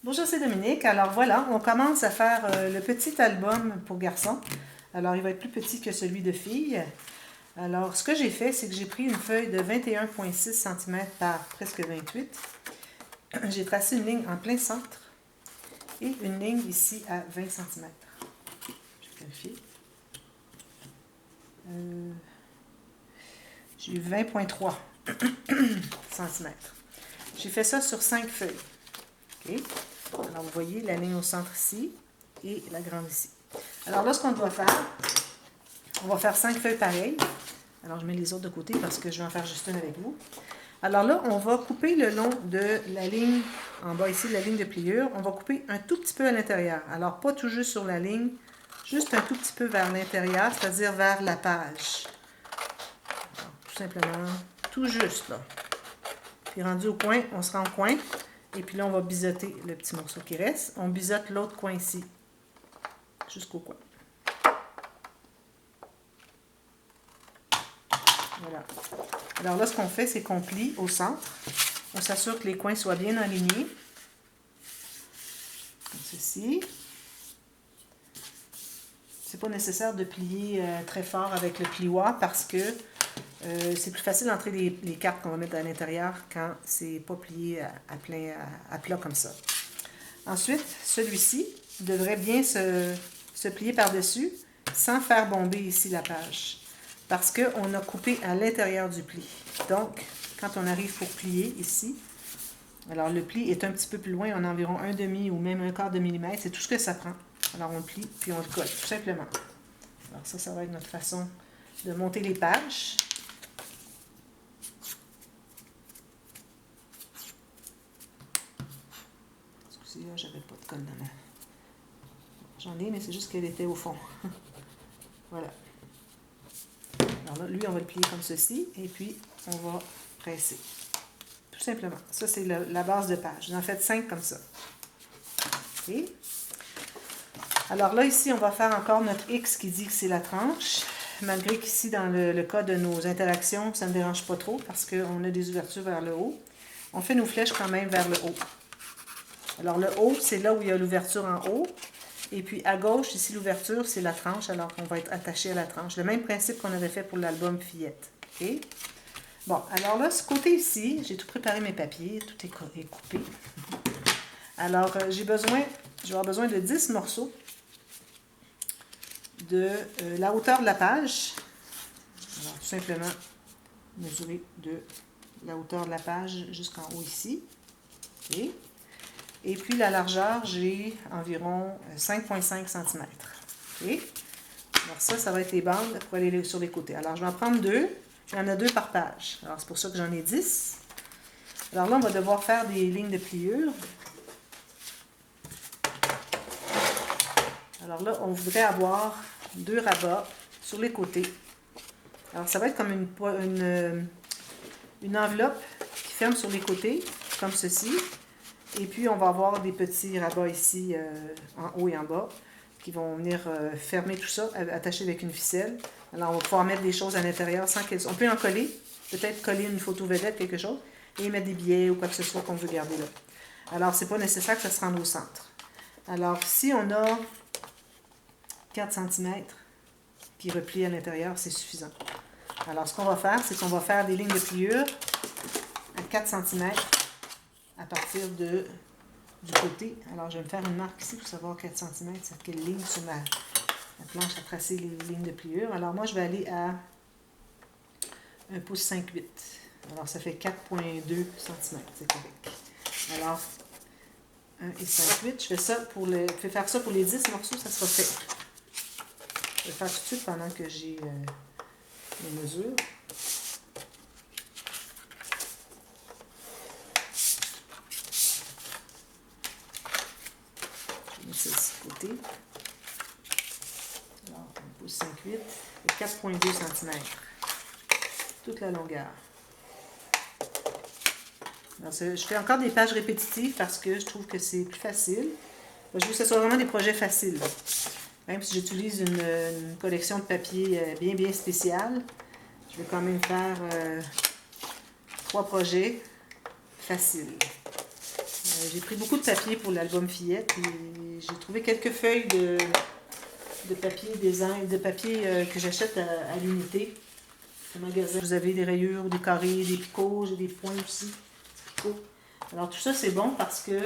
Bonjour, c'est Dominique. Alors voilà, on commence à faire le petit album pour garçons. Alors il va être plus petit que celui de filles. Alors ce que j'ai fait, c'est que j'ai pris une feuille de 21,6 cm par presque 28. J'ai tracé une ligne en plein centre et une ligne ici à 20 cm. Je vais vérifier. J'ai eu 20,3 cm. J'ai fait ça sur 5 feuilles. Okay. Alors vous voyez la ligne au centre ici et la grande ici. Alors là, ce qu'on doit faire, on va faire 5 feuilles pareilles. Alors je mets les autres de côté parce que je vais en faire juste une avec vous. Alors là, on va couper le long de la ligne, en bas ici, de la ligne de pliure. On va couper un tout petit peu à l'intérieur. Alors pas tout juste sur la ligne, juste un tout petit peu vers l'intérieur, c'est-à-dire vers la page. Alors, tout simplement, tout juste là. Puis rendu au coin, on se rend au coin. Et puis là, on va biseauter le petit morceau qui reste. On biseaute l'autre coin ici, jusqu'au coin. Voilà. Alors là, ce qu'on fait, c'est qu'on plie au centre. On s'assure que les coins soient bien alignés. Comme ceci. C'est pas nécessaire de plier très fort avec le plioir parce que c'est plus facile d'entrer les cartes qu'on va mettre à l'intérieur quand c'est pas plié à plat comme ça. Ensuite, celui-ci devrait bien se plier par-dessus sans faire bomber ici la page. Parce qu'on a coupé à l'intérieur du pli. Donc, quand on arrive pour plier ici, alors le pli est un petit peu plus loin, on a environ 1/2 ou même 1/4 de millimètre. C'est tout ce que ça prend. Alors on plie, puis on le colle, tout simplement. Alors ça va être notre façon de monter les pages. Excusez, là, j'avais pas de colle dans ma... J'en ai, mais c'est juste qu'elle était au fond. Voilà. Alors là, lui, on va le plier comme ceci, et puis on va presser. Tout simplement. Ça, c'est la base de page. J'en fais 5 comme ça. OK? Alors là, ici, on va faire encore notre X qui dit que c'est la tranche. Malgré qu'ici, dans le cas de nos interactions, ça ne me dérange pas trop parce qu'on a des ouvertures vers le haut. On fait nos flèches quand même vers le haut. Alors le haut, c'est là où il y a l'ouverture en haut. Et puis à gauche, ici, l'ouverture, c'est la tranche. Alors on va être attaché à la tranche. Le même principe qu'on avait fait pour l'album Fillette. OK? Bon, alors là, ce côté ici, j'ai tout préparé mes papiers. Tout est coupé. Alors, je vais avoir besoin de 10 morceaux de la hauteur de la page. Alors, tout simplement, mesurer de la hauteur de la page jusqu'en haut ici. Okay. Et puis, la largeur, j'ai environ 5,5 cm. Okay. Alors, ça va être les bandes pour aller sur les côtés. Alors, je vais en prendre 2. Il y en a 2 par page. Alors, c'est pour ça que j'en ai 10. Alors là, on va devoir faire des lignes de pliure. Alors là, on voudrait avoir 2 rabats sur les côtés. Alors, ça va être comme une enveloppe qui ferme sur les côtés, comme ceci. Et puis, on va avoir des petits rabats ici, en haut et en bas, qui vont venir fermer tout ça, attaché avec une ficelle. Alors, on va pouvoir mettre des choses à l'intérieur sans qu'elles... On peut en coller, peut-être coller une photo vedette, quelque chose, et mettre des billets ou quoi que ce soit qu'on veut garder là. Alors, c'est pas nécessaire que ça se rende au centre. Alors, si on a 4 cm qui replient à l'intérieur, c'est suffisant. Alors, ce qu'on va faire, c'est qu'on va faire des lignes de pliure à 4 cm à partir du côté. Alors, je vais me faire une marque ici pour savoir 4 cm, c'est quelle ligne sur ma planche à tracer les lignes de pliure. Alors, moi, je vais aller à 1 pouce 5/8. Alors, ça fait 4,2 cm, c'est correct. Alors, 1 et 5/8, je fais faire ça pour les 10 morceaux, ça sera fait. Je vais faire tout de suite pendant que j'ai les mesures. Je vais mettre ça ici de côté. Alors, 1 pouce 5/8 et 4,2 cm. Toute la longueur. Alors, je fais encore des pages répétitives parce que je trouve que c'est plus facile. Je veux que ce soit vraiment des projets faciles. Même si j'utilise une collection de papier bien spéciale, je vais quand même faire 3 projets faciles. J'ai pris beaucoup de papier pour l'album Fillette et j'ai trouvé quelques feuilles de papier design, de papier que j'achète à l'unité au magasin. Vous avez des rayures, des carrés, des picots, j'ai des points aussi, picots. Alors tout ça c'est bon parce que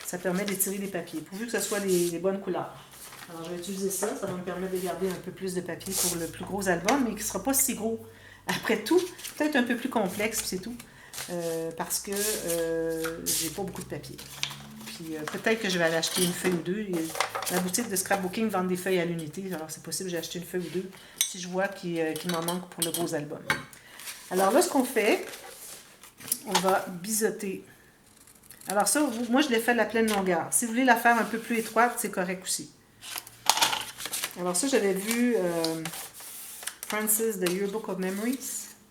ça permet d'étirer les papiers, pourvu que ce soit les bonnes couleurs. Alors je vais utiliser ça, ça va me permettre de garder un peu plus de papier pour le plus gros album, mais qui ne sera pas si gros. Après tout, peut-être un peu plus complexe, c'est tout, parce que j'ai pas beaucoup de papier. Puis peut-être que je vais aller acheter une feuille ou deux. La boutique de scrapbooking vend des feuilles à l'unité, alors c'est possible que j'ai acheté une feuille ou deux si je vois qu'il m'en manque pour le gros album. Alors là, ce qu'on fait, on va biseauter. Alors ça, moi je l'ai fait à la pleine longueur. Si vous voulez la faire un peu plus étroite, c'est correct aussi. Alors ça, j'avais vu Francis de Yearbook of Memories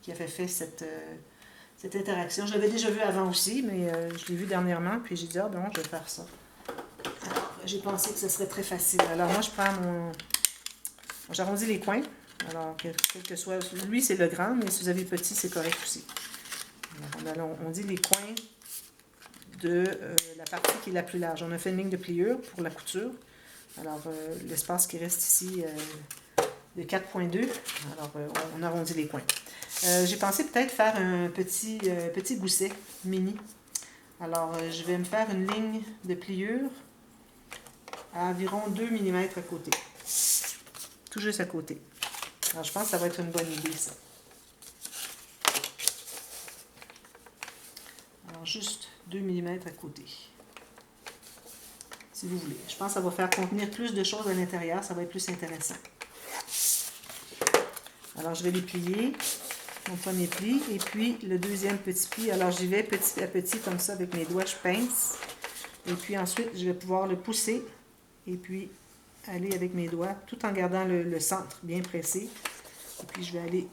qui avait fait cette interaction. Je l'avais déjà vu avant aussi, mais je l'ai vu dernièrement, puis j'ai dit, ah bon, je vais faire ça. J'ai pensé que ce serait très facile. Alors moi, je prends j'arrondis les coins. Alors, quel que soit... Lui, c'est le grand, mais si vous avez le petit, c'est correct aussi. Alors, on dit les coins de la partie qui est la plus large. On a fait une ligne de pliure pour la couture. Alors, l'espace qui reste ici de 4,2. Alors, on arrondit les coins. J'ai pensé peut-être faire un petit gousset mini. Alors, je vais me faire une ligne de pliure à environ 2 mm à côté. Tout juste à côté. Alors, je pense que ça va être une bonne idée, ça. Alors, juste 2 mm à côté. Si vous voulez. Je pense que ça va faire contenir plus de choses à l'intérieur. Ça va être plus intéressant. Alors, je vais les plier. Mon premier pli. Et puis, le deuxième petit pli. Alors, j'y vais petit à petit comme ça avec mes doigts. Je pince. Et puis, ensuite, je vais pouvoir le pousser. Et puis, aller avec mes doigts, tout en gardant le centre bien pressé. Et puis, je vais aller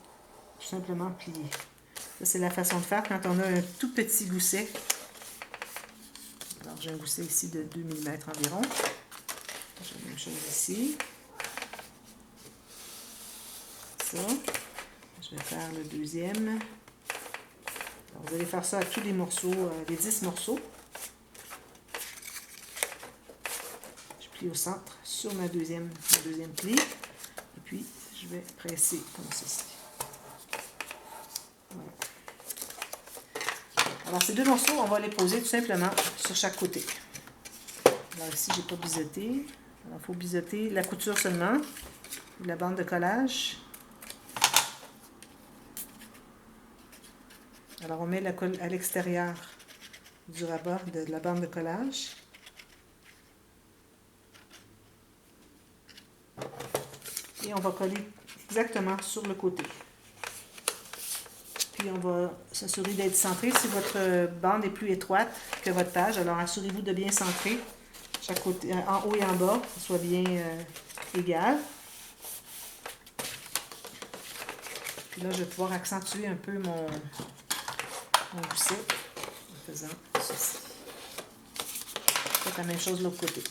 tout simplement plier. Ça, c'est la façon de faire quand on a un tout petit gousset. Alors, j'ai un gousset ici de 2 mm environ. J'ai la même chose ici. Ça. Je vais faire le deuxième. Alors, vous allez faire ça à tous les morceaux, les 10 morceaux. Je plie au centre sur mon deuxième pli. Et puis, je vais presser comme ceci. Voilà. Alors, ces deux morceaux, on va les poser tout simplement sur chaque côté. Alors, ici, je n'ai pas biseauté. Alors, il faut biseauter la couture seulement, la bande de collage. Alors, on met la colle à l'extérieur du rabat de la bande de collage. Et on va coller exactement sur le côté. Puis, on va s'assurer d'être centré. Si votre bande est plus étroite que votre page, alors assurez-vous de bien centrer chaque côté, en haut et en bas, que ce soit bien égal. Puis là, je vais pouvoir accentuer un peu mon gousset en faisant ceci. Faites la même chose de l'autre côté.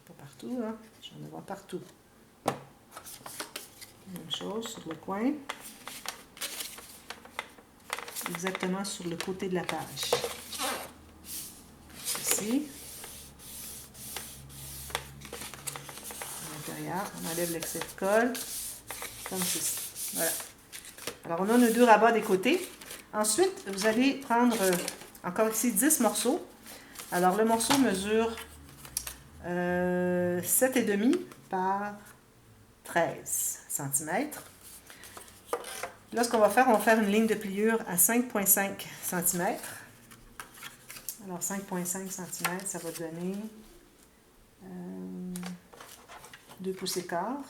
Pas partout, hein? J'en ai avoir partout. Même chose sur le coin. Exactement sur le côté de la page. Ici. À l'intérieur, on enlève l'excès de colle. Comme ceci. Voilà. Alors, on a nos deux rabats des côtés. Ensuite, vous allez prendre, encore ici, 10 morceaux. Alors, le morceau mesure 7,5 par 13 cm. Là, ce qu'on va faire, on va faire une ligne de pliure à 5,5 cm. Alors, 5,5 cm, ça va donner 2 pouces et quart.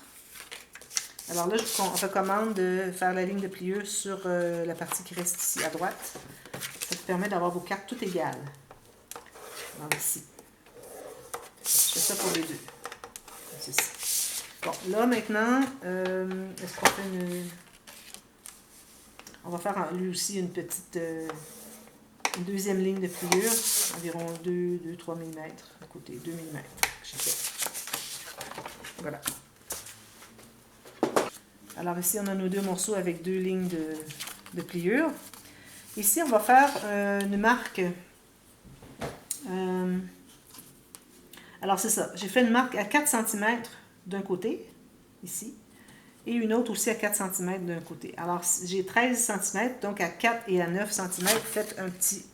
Alors là, je recommande de faire la ligne de pliure sur la partie qui reste ici à droite. Ça vous permet d'avoir vos cartes toutes égales. Alors ici. Je fais ça pour les deux. Comme ceci. Bon, là maintenant, est-ce qu'on fait une... On va faire lui aussi une petite... une deuxième ligne de pliure, environ 2-3 mm à côté, 2 mm, quelque j'ai fait. Voilà. Alors ici, on a nos deux morceaux avec deux lignes de pliure. Ici, on va faire une marque. Alors c'est ça, j'ai fait une marque à 4 cm d'un côté, ici, et une autre aussi à 4 cm d'un côté. Alors j'ai 13 cm, donc à 4 et à 9 cm, faites un petit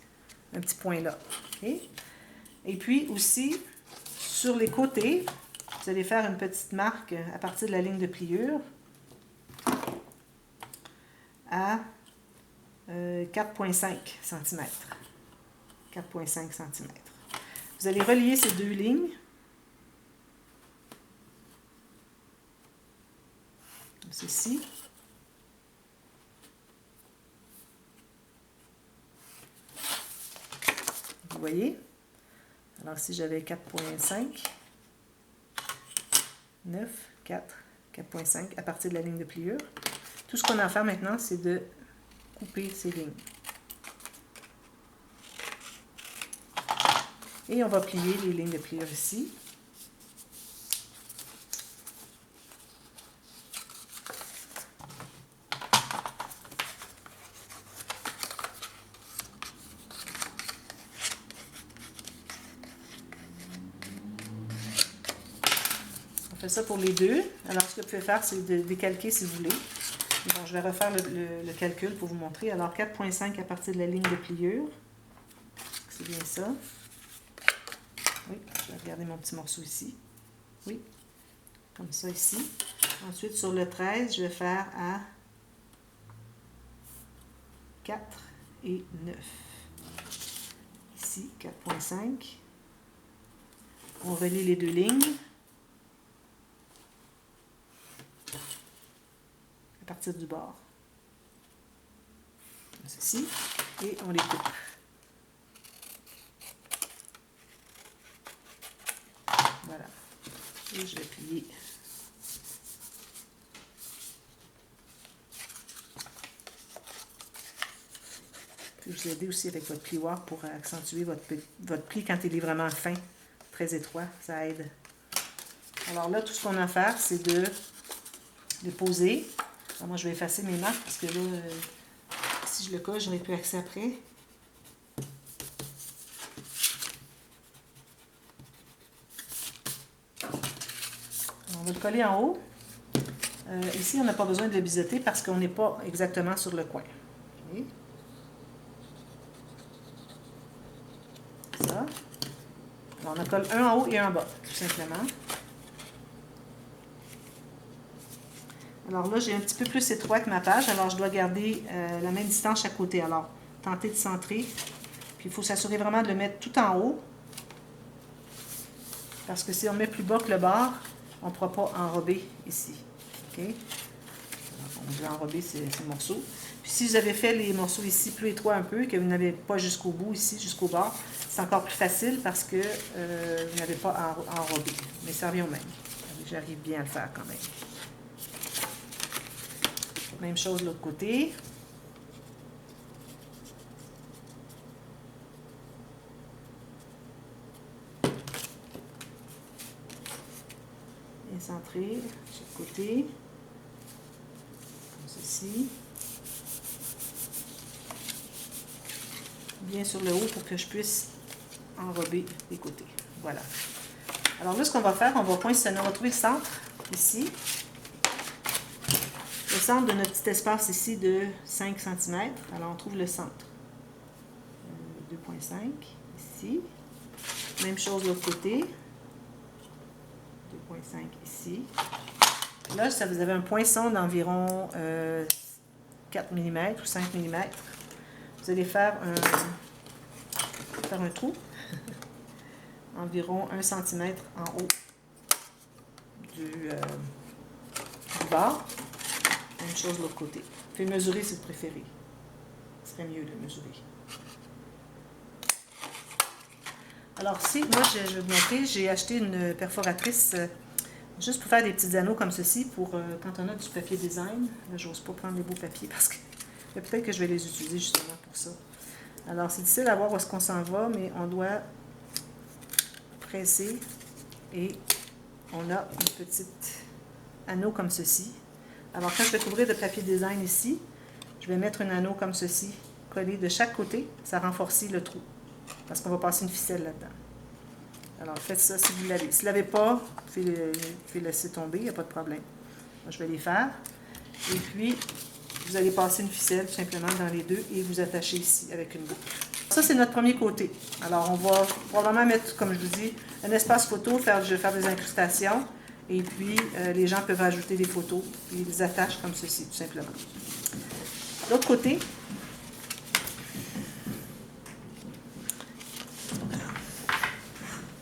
point là. Okay? Et puis aussi, sur les côtés, vous allez faire une petite marque à partir de la ligne de pliure à 4,5 cm. 4,5 cm. Vous allez relier ces deux lignes. Comme ceci. Vous voyez? Alors si j'avais 4,5, 9, 4, 4,5 à partir de la ligne de pliure. Tout ce qu'on a à faire maintenant, c'est de couper ces lignes. Et on va plier les lignes de pliure ici. On fait ça pour les deux. Alors, ce que vous pouvez faire, c'est de décalquer si vous voulez. Bon, je vais refaire le calcul pour vous montrer. Alors, 4,5 à partir de la ligne de pliure. C'est bien ça. Oui, je vais regarder mon petit morceau ici. Oui, comme ça ici. Ensuite, sur le 13, je vais faire à 4 et 9. Ici, 4,5. On relie les deux lignes. À partir du bord. Comme ceci. Et on les coupe. Voilà. Et je vais plier. Puis vous aider aussi avec votre plioir pour accentuer votre pli quand il est vraiment fin, très étroit. Ça aide. Alors là, tout ce qu'on a à faire, c'est de poser. Alors moi, je vais effacer mes marques parce que là, si je le colle, je n'aurai plus accès après. On va le coller en haut. Ici, on n'a pas besoin de le biseauter parce qu'on n'est pas exactement sur le coin. Okay. Ça. Alors, on en colle un en haut et un en bas, tout simplement. Alors là, j'ai un petit peu plus étroit que ma page, alors je dois garder la même distance chaque côté. Alors, tentez de centrer. Puis, il faut s'assurer vraiment de le mettre tout en haut. Parce que si on met plus bas que le bord, on ne pourra pas enrober ici. OK? On va enrober ces morceaux. Puis si vous avez fait les morceaux ici plus étroits un peu, et que vous n'avez pas jusqu'au bout ici, jusqu'au bord, c'est encore plus facile parce que vous n'avez pas à enrober. Mais ça revient au même. J'arrive bien à le faire quand même. Même chose de l'autre côté. Bien centré, chaque côté. Comme ceci. Bien sur le haut pour que je puisse enrober les côtés. Voilà. Alors là, ce qu'on va faire, on va poinçonner. On va trouver le centre, ici. Le centre de notre petit espace ici de 5 cm. Alors, on trouve le centre. 2,5 ici. Même chose de l'autre côté. 2,5 ici. Là, ça, vous avez un poinçon d'environ 4 mm ou 5 mm. Vous allez faire un trou. Environ 1 cm en haut du bord. Même chose de l'autre côté. Vous pouvez mesurer si vous préférez. Ce serait mieux de mesurer. Alors ici, moi, je vais vous montrer, j'ai acheté une perforatrice juste pour faire des petits anneaux comme ceci, pour quand on a du papier design. Là, j'ose pas prendre les beaux papiers parce que peut-être que je vais les utiliser justement pour ça. Alors, c'est difficile à voir où est-ce qu'on s'en va, mais on doit presser Et on a une petite anneau comme ceci. Alors quand je vais couvrir de papier design ici, je vais mettre un anneau comme ceci, collé de chaque côté. Ça renforcit le trou, parce qu'on va passer une ficelle là-dedans. Alors faites ça si vous l'avez. Si vous ne l'avez pas, vous pouvez laisser tomber, il n'y a pas de problème. Moi, je vais les faire. Et puis, vous allez passer une ficelle tout simplement dans les deux et vous attachez ici avec une boucle. Ça, c'est notre premier côté. Alors, on va probablement mettre, comme je vous dis, un espace photo, je vais faire des incrustations. Et puis, les gens peuvent ajouter des photos. Puis, ils les attachent comme ceci, tout simplement. L'autre côté.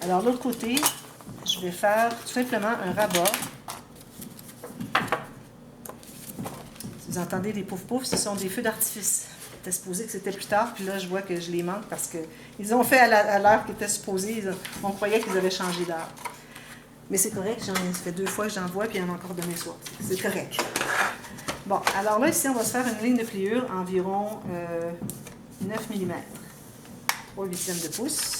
Alors, l'autre côté, je vais faire tout simplement un rabat. Si vous entendez des pouf-pouf, ce sont des feux d'artifice. C'était supposé que c'était plus tard, puis là, je vois que je les manque parce qu'ils ont fait à l'heure qui était supposée. On croyait qu'ils avaient changé d'heure. Mais c'est correct, ça fait 2 fois que j'en vois, puis il y en a encore demain soir. C'est correct. Bon, alors là, ici, on va se faire une ligne de pliure environ 9 mm. 3/8 de pouce.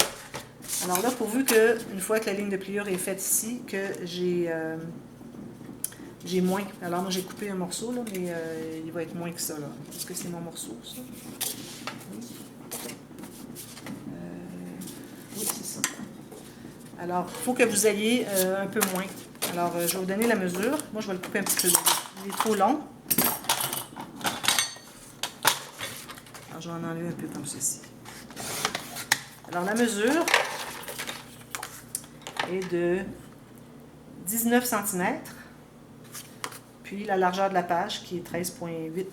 Alors là, pourvu que, une fois que la ligne de pliure est faite ici, que j'ai moins. Alors moi, j'ai coupé un morceau, là, mais il va être moins que ça, là. Est-ce que c'est mon morceau, ça? Oui, c'est ça. Alors, il faut que vous ayez un peu moins. Alors, je vais vous donner la mesure. Moi, je vais le couper un petit peu. Il est trop long. Alors, je vais en enlever un peu comme ceci. Alors, la mesure est de 19 cm. Puis, la largeur de la page qui est 13,8.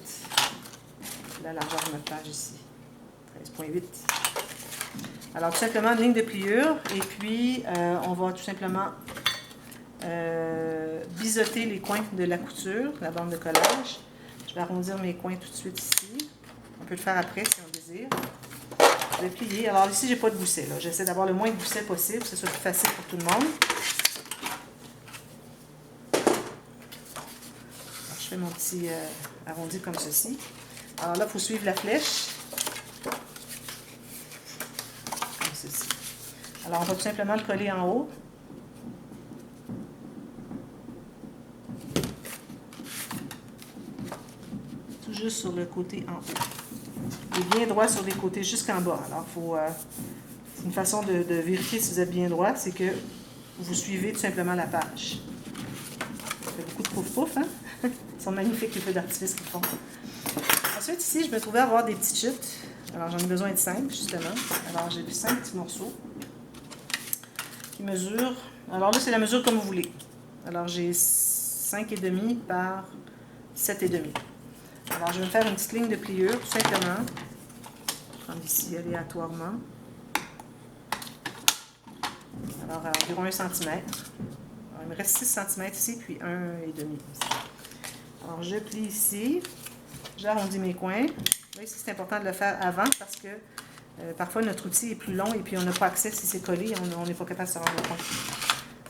La largeur de notre page ici. 13,8. Alors, tout simplement, une ligne de pliure. Et puis, on va tout simplement biseauter les coins de la couture, la bande de collage. Je vais arrondir mes coins tout de suite ici. On peut le faire après si on désire. Je vais plier. Alors, ici, j'ai pas de gousset. J'essaie d'avoir le moins de gousset possible, que ce soit plus facile pour tout le monde. Alors, je fais mon petit arrondi comme ceci. Alors là, il faut suivre la flèche. Ceci. Alors, on va tout simplement le coller en haut. Tout juste sur le côté en haut. Et bien droit sur les côtés jusqu'en bas. Alors, c'est une façon de vérifier si vous êtes bien droit, c'est que vous suivez tout simplement la page. Ça fait beaucoup de pouf-pouf, hein? Ils sont magnifiques les feux d'artifice qu'ils font. Ensuite, ici, je me trouvais à avoir des petites chutes. Alors, j'en ai besoin de 5, justement. Alors, j'ai 5 petits morceaux qui mesurent. Alors là, c'est la mesure comme vous voulez. Alors, j'ai 5,5 par 7,5. Alors, je vais me faire une petite ligne de pliure, tout simplement. Je vais prendre ici aléatoirement. Alors, à environ 1 cm. Alors, il me reste 6 cm ici, puis 1,5 ici. Alors, je plie ici. J'arrondis mes coins. Là, ici, c'est important de le faire avant parce que parfois, notre outil est plus long et puis on n'a pas accès si c'est collé. On n'est pas capable de se rendre compte.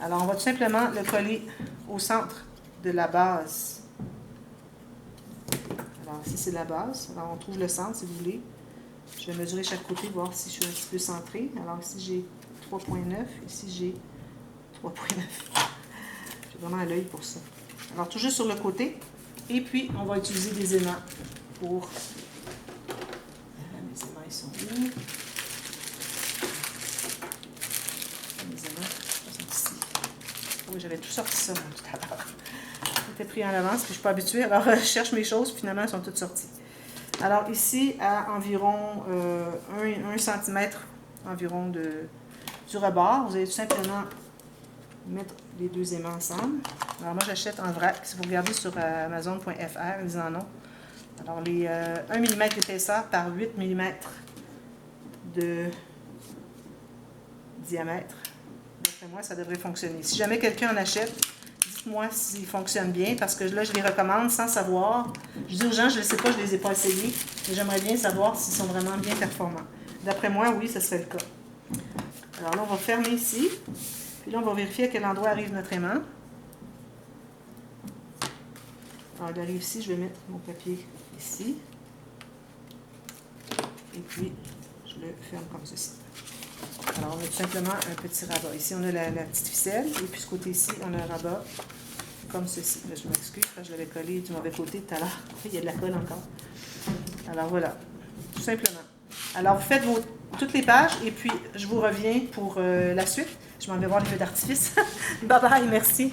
Alors, on va tout simplement le coller au centre de la base. Alors, ici, c'est la base. Alors, on trouve le centre, si vous voulez. Je vais mesurer chaque côté, voir si je suis un petit peu centré. Alors, ici, j'ai 3,9. Ici, j'ai 3,9. J'ai vraiment à l'œil pour ça. Alors, tout juste sur le côté. Et puis, on va utiliser des aimants pour... Mes aimants, ils sont où? Mes aimants, ils sont ici. Oui, j'avais tout sorti ça, moi, tout à l'heure. J'étais pris en avance, puis je ne suis pas habituée. Alors, je cherche mes choses, puis finalement, elles sont toutes sorties. Alors, ici, à environ 1 cm environ du rebord, vous allez tout simplement mettre les deux aimants ensemble. Alors, moi, j'achète en vrac. Si vous regardez sur Amazon.fr, ils en ont. Alors, les 1 mm d'épaisseur par 8 mm de diamètre. D'après moi, ça devrait fonctionner. Si jamais quelqu'un en achète, dites-moi s'il fonctionne bien, parce que là, je les recommande sans savoir. Je dis aux gens, je ne sais pas, je ne les ai pas essayés, mais j'aimerais bien savoir s'ils sont vraiment bien performants. D'après moi, oui, ce serait le cas. Alors là, on va fermer ici. Puis là, on va vérifier à quel endroit arrive notre aimant. Alors, il arrive ici, je vais mettre mon papier ici. Et puis, je le ferme comme ceci. Alors, on a tout simplement un petit rabat. Ici, on a la petite ficelle. Et puis, ce côté-ci, on a un rabat comme ceci. Là, je m'excuse, je l'avais collé du mauvais côté tout à l'heure. Il y a de la colle encore. Alors, voilà. Tout simplement. Alors, vous faites toutes les pages et puis je vous reviens pour la suite. Je m'en vais voir les feux d'artifice. Bye bye, merci.